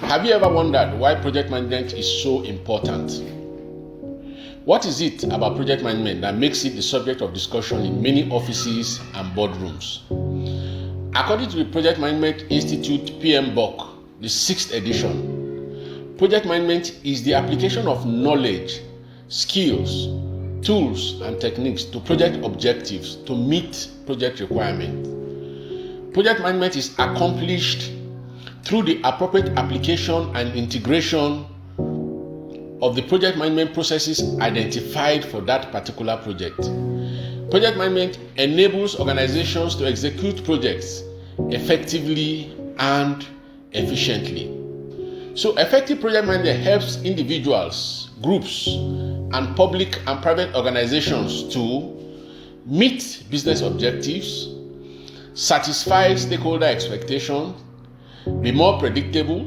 Have you ever wondered why project management is so important? What is it about project management that makes it the subject of discussion in many offices and boardrooms? According to the Project Management Institute PMBOK, the 6th edition, project management is the application of knowledge, skills, tools, and techniques to project objectives to meet project requirements. Project management is accomplished through the appropriate application and integration of the project management processes identified for that particular project. Project management enables organizations to execute projects effectively and efficiently. So effective project management helps individuals, groups, and public and private organizations to meet business objectives, satisfy stakeholder expectations, be more predictable,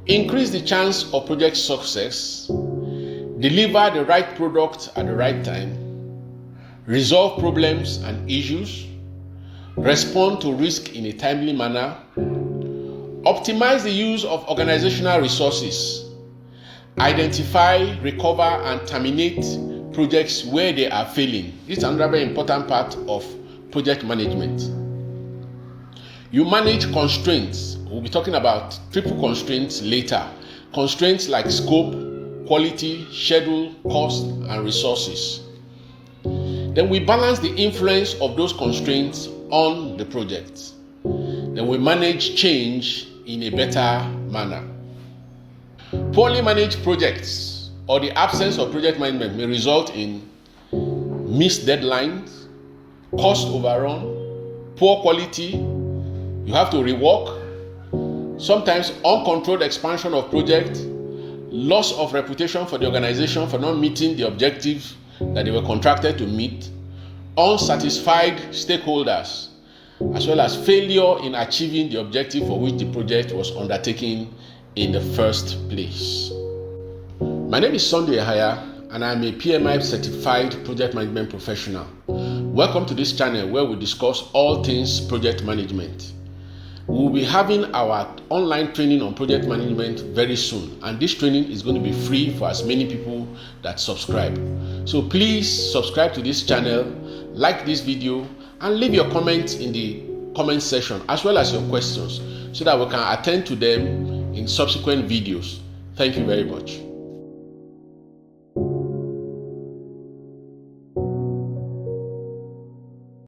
increase the chance of project success, deliver the right product at the right time, resolve problems and issues, respond to risk in a timely manner, optimize the use of organizational resources, identify, recover, and terminate projects where they are failing. This is another very important part of project management. You manage constraints. We'll be talking about triple constraints later. Constraints like scope, quality, schedule, cost, and resources. Then we balance the influence of those constraints on the project. Then we manage change in a better manner. Poorly managed projects or the absence of project management may result in missed deadlines, cost overrun, poor quality. You have to rework, sometimes uncontrolled expansion of project, loss of reputation for the organization for not meeting the objectives that they were contracted to meet, unsatisfied stakeholders, as well as failure in achieving the objective for which the project was undertaken in the first place. My name is Sunday Yahaya, and I'm a PMI certified project management professional. Welcome to this channel where we discuss all things project management. We'll be having our online training on project management very soon, and this training is going to be free for as many people that subscribe. So please subscribe to this channel, like this video, and leave your comments in the comment section as well as your questions so that we can attend to them in subsequent videos. Thank you very much.